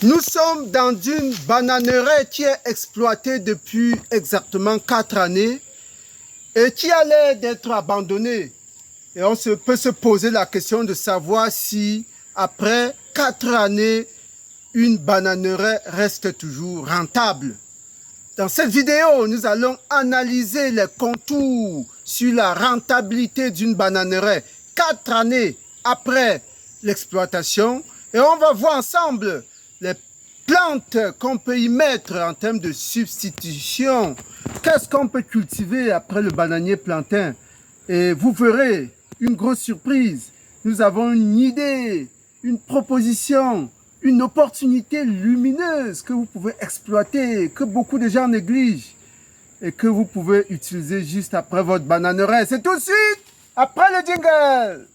Nous sommes dans une bananeraie qui est exploitée depuis exactement 4 années et qui a l'air d'être abandonnée. Et on peut se poser la question de savoir si, après 4 années, une bananeraie reste toujours rentable. Dans cette vidéo, nous allons analyser les contours sur la rentabilité d'une bananeraie 4 années après l'exploitation. Et on va voir ensemble les plantes qu'on peut y mettre en termes de substitution. Qu'est-ce qu'on peut cultiver après le bananier plantain? Et vous verrez une grosse surprise. Nous avons une idée, une proposition, une opportunité lumineuse que vous pouvez exploiter, que beaucoup de gens négligent et que vous pouvez utiliser juste après votre bananeraie. C'est tout de suite après le jingle.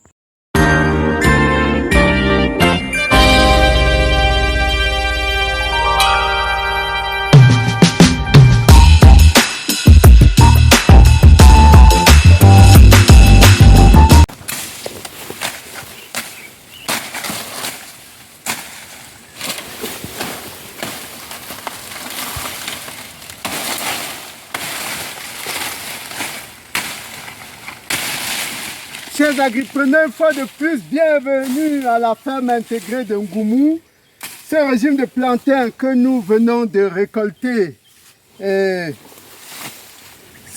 Chers agripreneurs, une fois de plus, bienvenue à la ferme intégrée de Ngoumou. C'est un régime de plantain que nous venons de récolter. C'est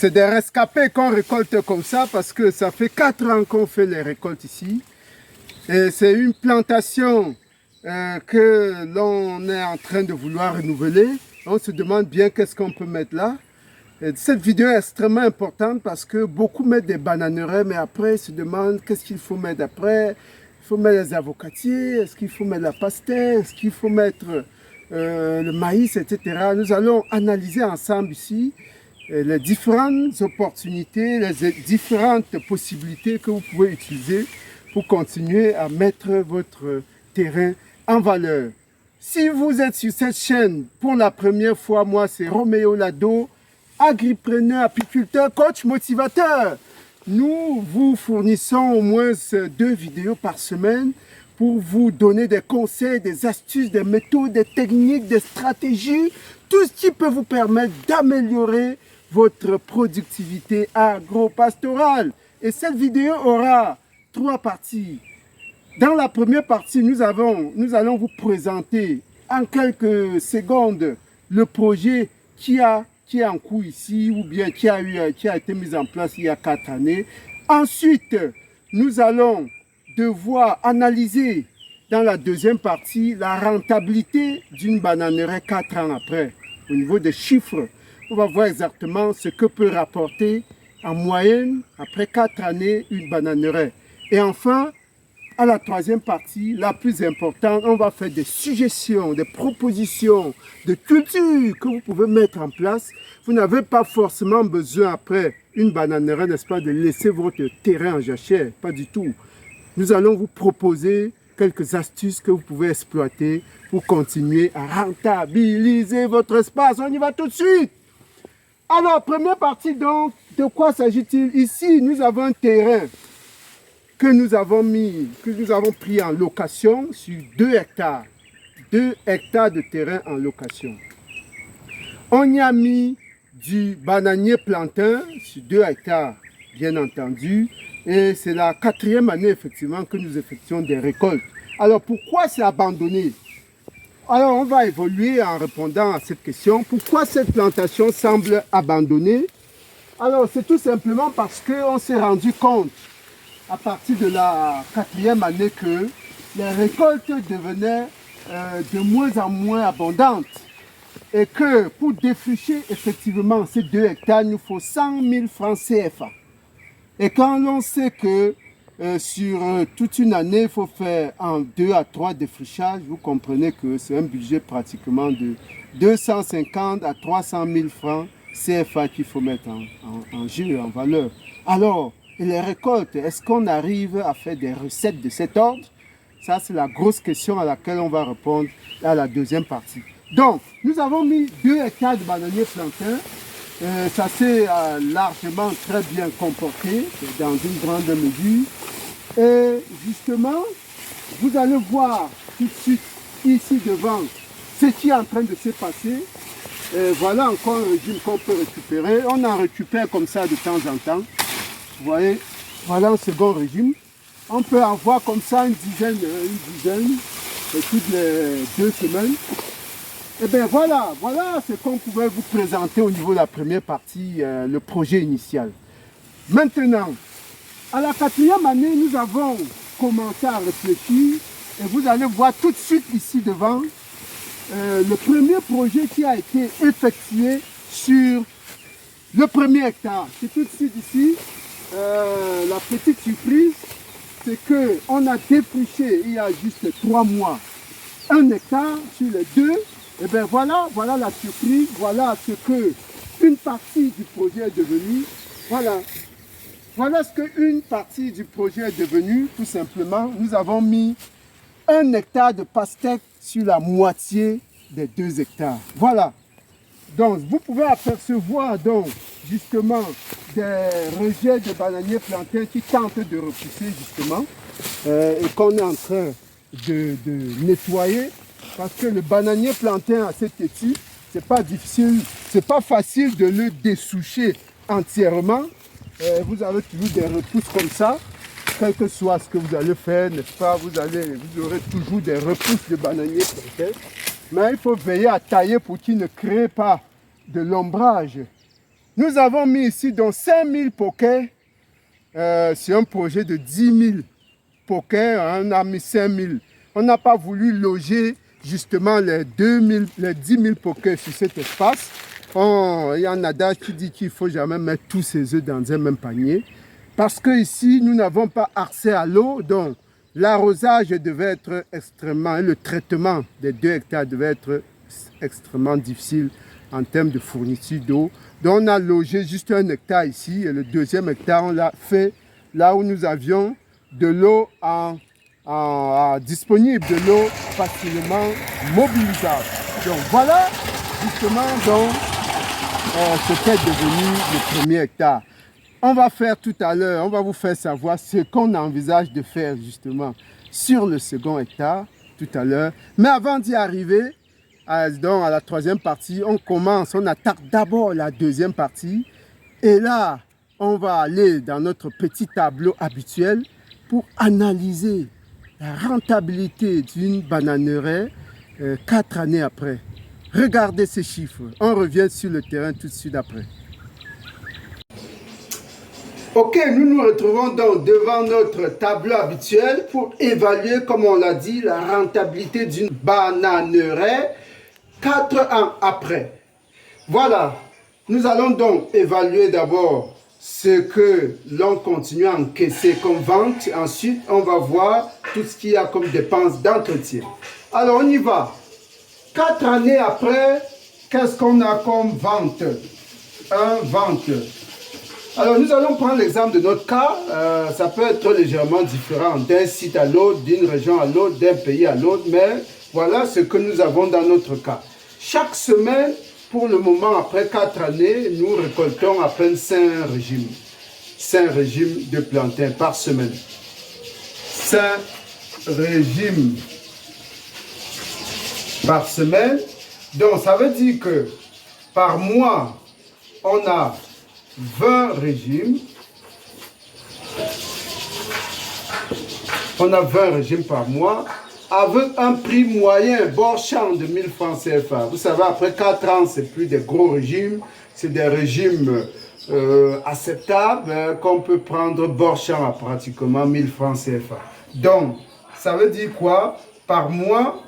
des rescapés qu'on récolte comme ça parce que ça fait 4 ans qu'on fait les récoltes ici. Et c'est une plantation que l'on est en train de vouloir renouveler. On se demande bien qu'est-ce qu'on peut mettre là. Cette vidéo est extrêmement importante parce que beaucoup mettent des bananeraies, mais après ils se demandent qu'est-ce qu'il faut mettre après. Il faut mettre les avocatiers, est-ce qu'il faut mettre la pastèque, est-ce qu'il faut mettre le maïs, etc. Nous allons analyser ensemble ici les différentes opportunités, les différentes possibilités que vous pouvez utiliser pour continuer à mettre votre terrain en valeur. Si vous êtes sur cette chaîne pour la première fois, moi c'est Roméo Lado, agripreneur, apiculteur, coach, motivateur. Nous vous fournissons au moins 2 vidéos par semaine pour vous donner des conseils, des astuces, des méthodes, des techniques, des stratégies, tout ce qui peut vous permettre d'améliorer votre productivité agro-pastorale. Et cette vidéo aura 3 parties. Dans la première partie, nous allons vous présenter en quelques secondes le projet qui est en cours ici ou bien qui a été mis en place il y a 4 années. Ensuite, nous allons devoir analyser dans la deuxième partie la rentabilité d'une bananeraie 4 ans après. Au niveau des chiffres, on va voir exactement ce que peut rapporter en moyenne après 4 années une bananeraie. Et enfin, à la troisième partie, la plus importante, on va faire des suggestions, des propositions de culture que vous pouvez mettre en place. Vous n'avez pas forcément besoin, après une bananeraie, n'est-ce pas, de laisser votre terrain en jachère. Pas du tout. Nous allons vous proposer quelques astuces que vous pouvez exploiter pour continuer à rentabiliser votre espace. On y va tout de suite. Alors, première partie donc, de quoi s'agit-il? Ici, nous avons un terrain que nous avons pris en location sur 2 hectares. 2 hectares de terrain en location. On y a mis du bananier plantain sur 2 hectares, bien entendu. Et c'est la 4e année, effectivement, que nous effectuons des récoltes. Alors, pourquoi c'est abandonné? Alors, on va évoluer en répondant à cette question. Pourquoi cette plantation semble abandonnée? Alors, c'est tout simplement parce qu'on s'est rendu compte à partir de la 4e année que les récoltes devenaient de moins en moins abondantes et que pour défricher effectivement ces 2 hectares, il nous faut 100 000 francs CFA. Et quand l'on sait que sur toute une année, il faut faire en 2 à 3 défrichages, vous comprenez que c'est un budget pratiquement de 250 à 300 000 francs CFA qu'il faut mettre en jeu, en valeur. Alors, et les récoltes, est-ce qu'on arrive à faire des recettes de cet ordre? Ça, c'est la grosse question à laquelle on va répondre à la deuxième partie. Donc, nous avons mis 2 hectares de bananier plantain. Ça s'est largement très bien comporté dans une grande mesure. Et justement, vous allez voir tout de suite ici devant ce qui est en train de se passer. Voilà encore un régime qu'on peut récupérer. On en récupère comme ça de temps en temps. Vous voyez, voilà un second régime. On peut avoir comme ça une dizaine toutes les 2 semaines. Et bien voilà ce qu'on pouvait vous présenter au niveau de la première partie, le projet initial. Maintenant, à la 4e année, nous avons commencé à réfléchir et vous allez voir tout de suite ici devant le premier projet qui a été effectué sur le 1er hectare. C'est tout de suite ici. La petite surprise, c'est qu'on a dépouché il y a juste 3 mois 1 hectare sur les 2. Et bien voilà la surprise, voilà ce que une partie du projet est devenue. Voilà ce qu'une partie du projet est devenue, tout simplement. Nous avons mis 1 hectare de pastèque sur la moitié des 2 hectares. Voilà. Donc, vous pouvez apercevoir donc justement des rejets de bananiers plantains qui tentent de repousser justement et qu'on est en train de nettoyer parce que le bananier plantain assez têtu, c'est pas difficile, c'est pas facile de le dessoucher entièrement. Vous avez toujours des repousses comme ça, quel que soit ce que vous allez faire, n'est-ce pas, vous aurez toujours des repousses de bananiers plantains. Mais il faut veiller à tailler pour qu'il ne crée pas de l'ombrage. Nous avons mis ici donc 5000 poquets sur un projet de 10 000 poquets. On a mis 5000. On n'a pas voulu loger justement les 10 000 poquets sur cet espace. Il y a un adage qui dit qu'il ne faut jamais mettre tous ses œufs dans un même panier. Parce qu'ici, nous n'avons pas accès à l'eau, donc l'arrosage devait être extrêmement, et le traitement des 2 hectares devait être extrêmement difficile en termes de fourniture d'eau. Donc on a logé juste 1 hectare ici, et le 2e hectare, on l'a fait là où nous avions de l'eau disponible, de l'eau facilement mobilisable. Donc voilà justement donc, ce qu'est devenu le 1er hectare. On va faire tout à l'heure, on va vous faire savoir ce qu'on envisage de faire justement sur le 2e hectare tout à l'heure. Mais avant d'y arriver, donc à la 3e partie, on attaque d'abord la 2e partie. Et là, on va aller dans notre petit tableau habituel pour analyser la rentabilité d'une bananeraie 4 années après. Regardez ces chiffres. On revient sur le terrain tout de suite après. Ok, nous nous retrouvons donc devant notre tableau habituel pour évaluer, comme on l'a dit, la rentabilité d'une bananeraie 4 ans après. Voilà, nous allons donc évaluer d'abord ce que l'on continue à encaisser comme vente. Ensuite, on va voir tout ce qu'il y a comme dépenses d'entretien. Alors, on y va. 4 années après, qu'est-ce qu'on a comme vente? Vente. Alors, nous allons prendre l'exemple de notre cas. Ça peut être légèrement différent d'un site à l'autre, d'une région à l'autre, d'un pays à l'autre. Mais voilà ce que nous avons dans notre cas. Chaque semaine, pour le moment, après 4 années, nous récoltons à peine 5 régimes. 5 régimes de plantain par semaine. 5 régimes par semaine. Donc, ça veut dire que par mois, on a 20 régimes. On a 20 régimes par mois avec un prix moyen bord champ de 1000 francs CFA. Vous savez, après 4 ans, c'est plus des gros régimes, c'est des régimes acceptables qu'on peut prendre bord champ à pratiquement 1000 francs CFA. Donc, ça veut dire quoi? Par mois,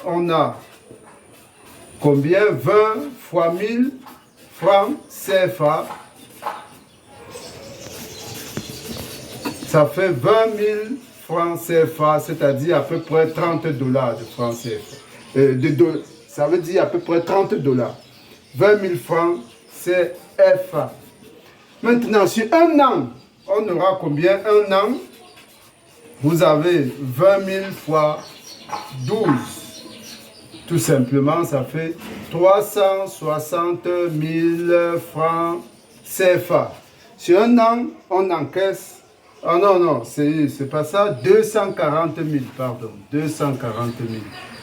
on a combien? 20 fois 1000 francs CFA. Ça fait 20 000 francs CFA, c'est-à-dire à peu près 30 dollars de francs CFA. Ça veut dire à peu près 30 dollars. 20 000 francs CFA. Maintenant, sur un an, on aura combien? Un an, vous avez 20 000 fois 12. Tout simplement, ça fait 360 000 francs CFA. Sur un an, on encaisse Ah non, non, c'est pas ça. 240 000, pardon. 240 000.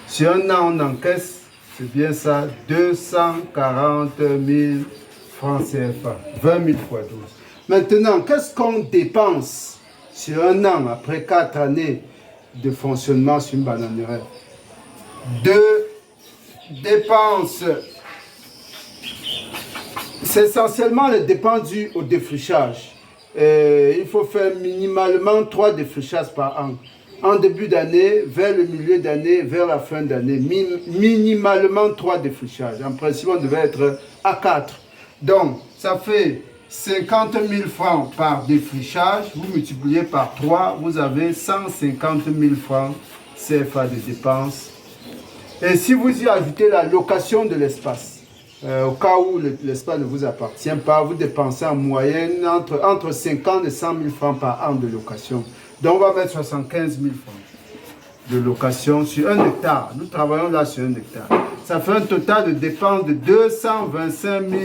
Si un an on encaisse, c'est bien ça. 240 000 francs CFA. 20 000 fois 12. Maintenant, qu'est-ce qu'on dépense sur un an, après 4 années de fonctionnement sur une bananeraie? De dépenses. C'est essentiellement les dépenses dues au défrichage. Il faut faire minimalement 3 défrichages par an. En début d'année, vers le milieu d'année, vers la fin d'année. Minimalement 3 défrichages. En principe, on devait être à 4. Donc, ça fait 50 000 francs par défrichage. Vous multipliez par 3, vous avez 150 000 francs CFA de dépenses. Et si vous y ajoutez la location de l'espace, au cas où l'espace ne vous appartient pas, vous dépensez en moyenne entre 50 et 100 000 francs par an de location. Donc, on va mettre 75 000 francs de location sur 1 hectare. Nous travaillons là sur 1 hectare. Ça fait un total de dépenses de 225 000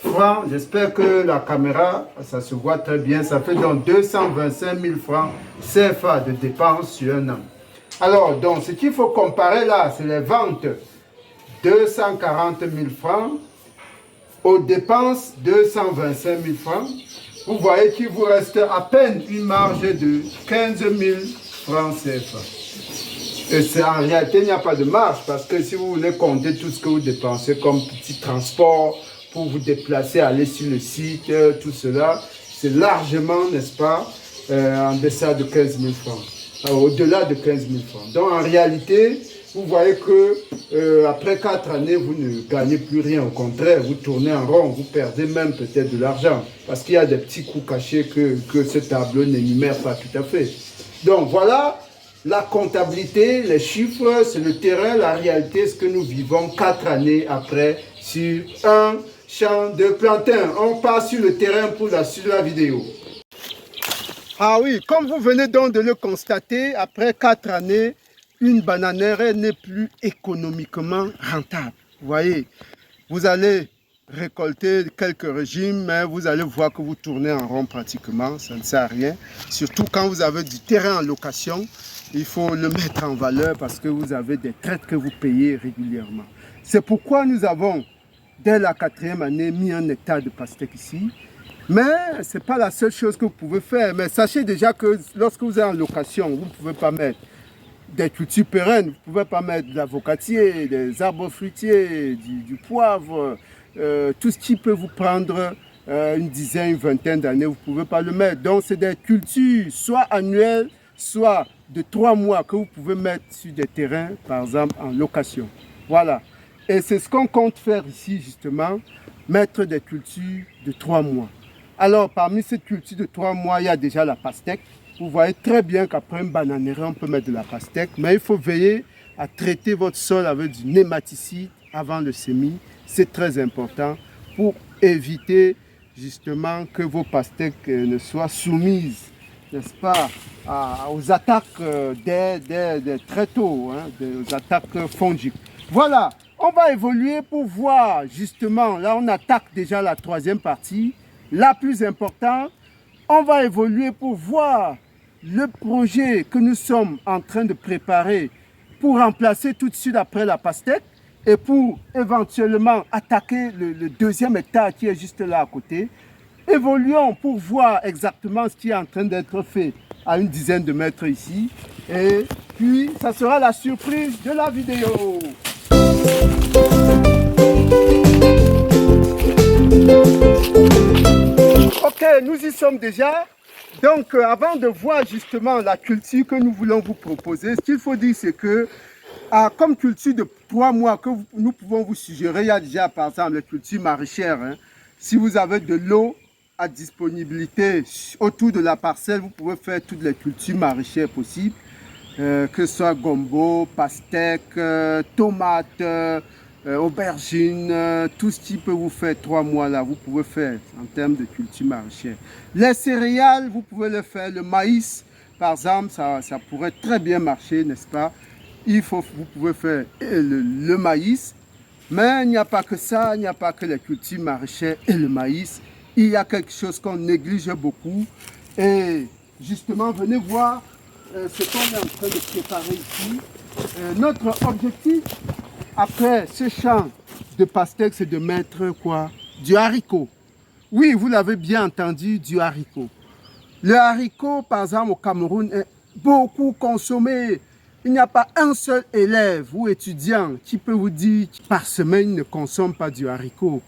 francs. J'espère que la caméra, ça se voit très bien. Ça fait donc 225 000 francs CFA de dépenses sur un an. Alors, donc, ce qu'il faut comparer là, c'est les ventes. 240 000 francs, aux dépenses 225 000 francs, vous voyez qu'il vous reste à peine une marge de 15 000 francs CFA. Et en réalité, il n'y a pas de marge, parce que si vous voulez compter tout ce que vous dépensez comme petit transport pour vous déplacer, aller sur le site, tout cela, c'est largement, n'est-ce pas, en deçà de 15 000 francs, au-delà de 15 000 francs. Donc en réalité, vous voyez que après 4 années, vous ne gagnez plus rien. Au contraire, vous tournez en rond, vous perdez même peut-être de l'argent. Parce qu'il y a des petits coûts cachés que ce tableau n'énumère pas tout à fait. Donc voilà la comptabilité, les chiffres, c'est le terrain, la réalité, ce que nous vivons 4 années après sur un champ de plantain. On passe sur le terrain pour la suite de la vidéo. Ah oui, comme vous venez donc de le constater, après 4 années, une bananeraie n'est plus économiquement rentable. Vous voyez, vous allez récolter quelques régimes, mais vous allez voir que vous tournez en rond pratiquement, ça ne sert à rien. Surtout quand vous avez du terrain en location, il faut le mettre en valeur parce que vous avez des traites que vous payez régulièrement. C'est pourquoi nous avons, dès la 4e année, mis 1 hectare de pastèque ici. Mais ce n'est pas la seule chose que vous pouvez faire. Mais sachez déjà que lorsque vous êtes en location, vous ne pouvez pas mettre des cultures pérennes, vous ne pouvez pas mettre de l'avocatier, des arbres fruitiers, du poivre, tout ce qui peut vous prendre une dizaine, une vingtaine d'années, vous ne pouvez pas le mettre. Donc c'est des cultures soit annuelles, soit de 3 mois que vous pouvez mettre sur des terrains, par exemple en location. Voilà. Et c'est ce qu'on compte faire ici justement, mettre des cultures de 3 mois. Alors parmi ces cultures de 3 mois, il y a déjà la pastèque. Vous voyez très bien qu'après une bananeraie, on peut mettre de la pastèque, mais il faut veiller à traiter votre sol avec du nématicide avant le semis. C'est très important pour éviter justement que vos pastèques ne soient soumises, n'est-ce pas, aux attaques très tôt, hein, aux attaques fongiques. Voilà, on va évoluer pour voir justement, là on attaque déjà la 3e partie, la plus importante. On va évoluer pour voir le projet que nous sommes en train de préparer pour remplacer tout de suite après la pastèque et pour éventuellement attaquer le 2e hectare qui est juste là à côté. Évoluons pour voir exactement ce qui est en train d'être fait à une dizaine de mètres ici. Et puis, ça sera la surprise de la vidéo. Ok, nous y sommes déjà. Donc, avant de voir justement la culture que nous voulons vous proposer, ce qu'il faut dire, c'est que comme culture de 3 mois que nous pouvons vous suggérer, il y a déjà par exemple les cultures maraîchères. Hein. Si vous avez de l'eau à disponibilité autour de la parcelle, vous pouvez faire toutes les cultures maraîchères possibles, que ce soit gombo, pastèque, tomates, aubergines, tout ce qui peut vous faire 3 mois là, vous pouvez faire en termes de culture maraîchère. Les céréales, vous pouvez le faire. Le maïs, par exemple, ça pourrait très bien marcher, n'est-ce pas? Vous pouvez faire le maïs, mais il n'y a pas que ça, il n'y a pas que les cultures maraîchères et le maïs. Il y a quelque chose qu'on néglige beaucoup et justement, venez voir ce qu'on est en train de préparer ici. Notre objectif, après ce champ de pastèque, c'est de mettre quoi? Du haricot. Oui, vous l'avez bien entendu, du haricot. Le haricot, par exemple, au Cameroun, est beaucoup consommé. Il n'y a pas un seul élève ou étudiant qui peut vous dire que par semaine, il ne consomme pas du haricot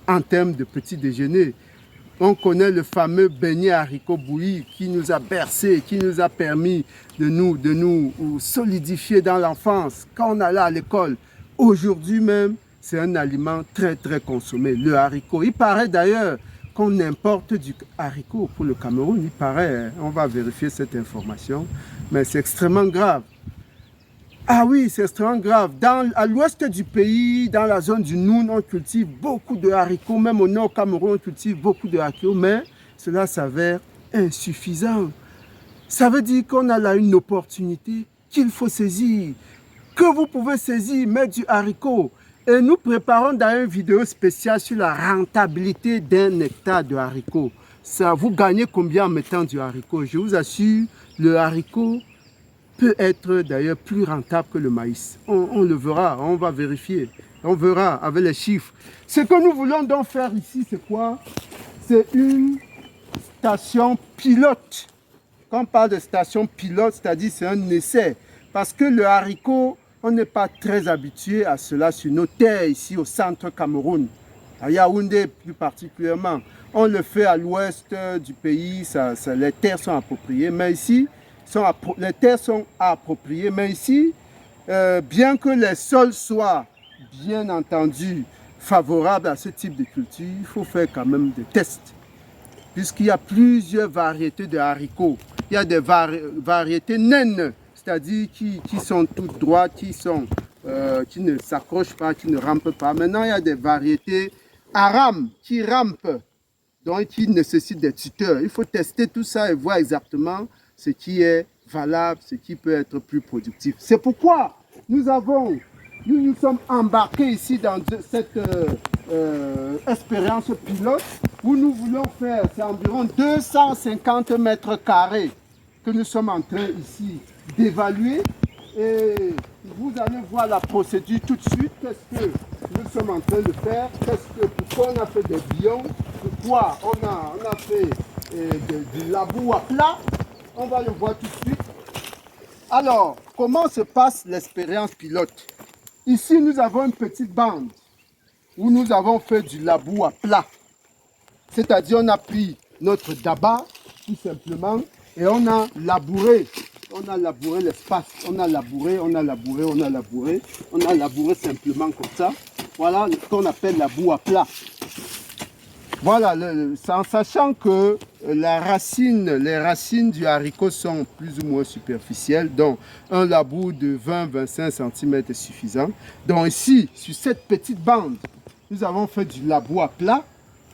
en termes de petit déjeuner. On connaît le fameux beignet haricot bouilli qui nous a bercé, qui nous a permis de nous solidifier dans l'enfance quand on allait à l'école. Aujourd'hui même, c'est un aliment très très consommé, le haricot. Il paraît d'ailleurs qu'on importe du haricot pour le Cameroun. Il paraît, on va vérifier cette information, mais c'est extrêmement grave. Ah oui, c'est extrêmement grave. À l'ouest du pays, dans la zone du Noun, on cultive beaucoup de haricots. Même au nord Cameroun, on cultive beaucoup de haricots, mais cela s'avère insuffisant. Ça veut dire qu'on a là une opportunité qu'il faut saisir, que vous pouvez saisir, mettre du haricot. Et nous préparons d'ailleurs une vidéo spéciale sur la rentabilité d'un hectare de haricots. Ça, vous gagnez combien en mettant du haricot? Je vous assure, le haricot peut être d'ailleurs plus rentable que le maïs. On le verra, on va vérifier. On verra avec les chiffres. Ce que nous voulons donc faire ici, c'est quoi? C'est une station pilote. Quand on parle de station pilote, c'est-à-dire c'est un essai. Parce que le haricot, on n'est pas très habitué à cela sur nos terres ici au centre Cameroun. À Yaoundé plus particulièrement. On le fait à l'ouest du pays, les terres sont appropriées. Mais ici, les terres sont appropriées, mais ici, bien que les sols soient bien entendu favorables à ce type de culture, il faut faire quand même des tests. Puisqu'il y a plusieurs variétés de haricots. Il y a des variétés naines, c'est-à-dire qui sont toutes droites, qui ne s'accrochent pas, qui ne rampent pas. Maintenant, il y a des variétés arames qui rampent, donc qui nécessitent des tuteurs. Il faut tester tout ça et voir exactement ce qui est valable, ce qui peut être plus productif. C'est pourquoi nous nous sommes embarqués ici dans cette expérience pilote où nous voulons faire, c'est environ 250 mètres carrés que nous sommes en train ici d'évaluer. Et vous allez voir la procédure tout de suite. Qu'est-ce que nous sommes en train de faire? Pourquoi on a fait des billons? Pourquoi on a fait du labour à plat? On va le voir tout de suite. Alors, comment se passe l'expérience pilote? Ici, nous avons une petite bande où nous avons fait du labour à plat. C'est-à-dire, on a pris notre daba, tout simplement, et on a labouré. On a labouré l'espace. On a labouré, on a labouré, on a labouré. On a labouré simplement comme ça. Voilà ce qu'on appelle labour à plat. Voilà, en sachant que les racines du haricot sont plus ou moins superficielles, donc un labour de 20-25 cm est suffisant. Donc ici, sur cette petite bande, nous avons fait du labour à plat.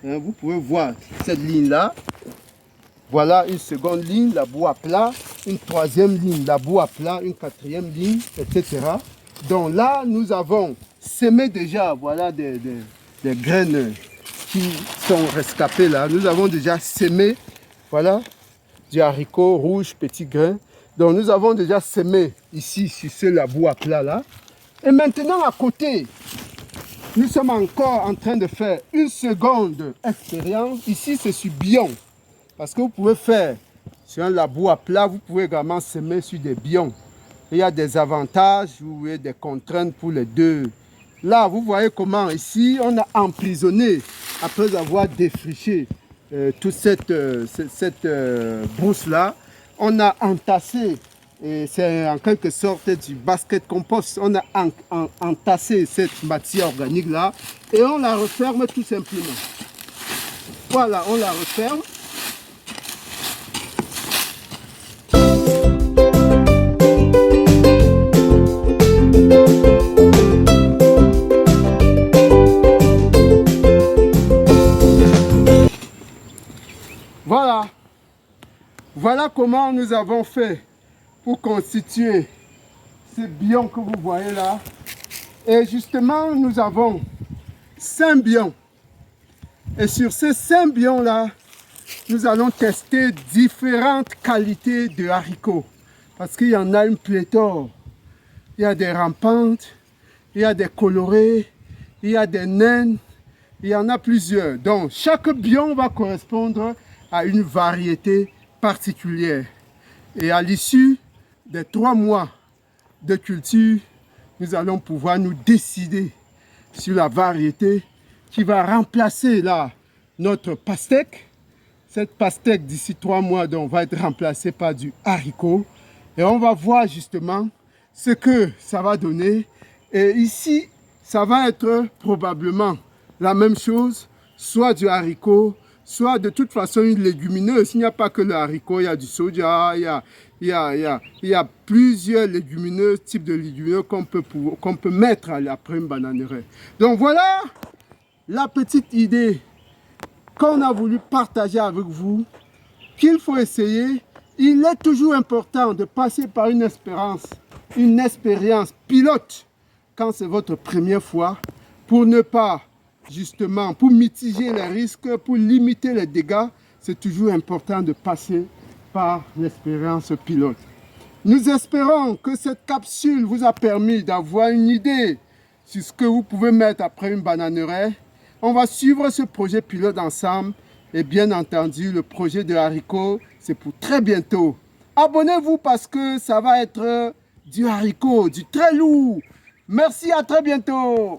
Hein, vous pouvez voir cette ligne-là. Voilà une seconde ligne, labour à plat, une troisième ligne, labour à plat, une quatrième ligne, etc. Donc là, nous avons semé déjà, voilà des graines qui sont rescapés là. Nous avons déjà semé, voilà, du haricot rouge, petit grain. Donc nous avons déjà semé ici sur ce labour à plat là. Et maintenant à côté, nous sommes encore en train de faire une seconde expérience. Ici c'est sur billon. Parce que vous pouvez faire sur un labour à plat, vous pouvez également semer sur des billons. Il y a des avantages ou des contraintes pour les deux. Là, vous voyez comment ici, on a emprisonné, après avoir défriché toute cette brousse-là, on a entassé, et c'est en quelque sorte du basket compost, on a entassé cette matière organique-là et on la referme tout simplement. Voilà, on la referme. Voilà. Voilà comment nous avons fait pour constituer ce billon que vous voyez là. Et justement, nous avons 5 billons. Et sur ces 5 billons là, nous allons tester différentes qualités de haricots. Parce qu'il y en a une pléthore. Il y a des rampantes, il y a des colorés, il y a des naines, il y en a plusieurs. Donc, chaque biome va correspondre à une variété particulière. Et à l'issue des 3 mois de culture, nous allons pouvoir nous décider sur la variété qui va remplacer là notre pastèque. Cette pastèque d'ici 3 mois donc, va être remplacée par du haricot. Et on va voir justement ce que ça va donner. Et ici, ça va être probablement la même chose, soit du haricot, soit de toute façon une légumineuse. Il n'y a pas que le haricot, il y a du soja, il y a plusieurs légumineuses, types de légumineuses qu'on peut mettre après une bananeraie. Donc voilà la petite idée qu'on a voulu partager avec vous, qu'il faut essayer. Il est toujours important de passer par une expérience pilote quand c'est votre première fois, pour ne pas, justement, pour mitiger les risques, pour limiter les dégâts. C'est toujours important de passer par l'expérience pilote. Nous espérons que cette capsule vous a permis d'avoir une idée sur ce que vous pouvez mettre après une bananeraie. On va suivre ce projet pilote ensemble. Et bien entendu, le projet de haricot, c'est pour très bientôt. Abonnez-vous parce que ça va être du haricot, du très lourd. Merci, à très bientôt.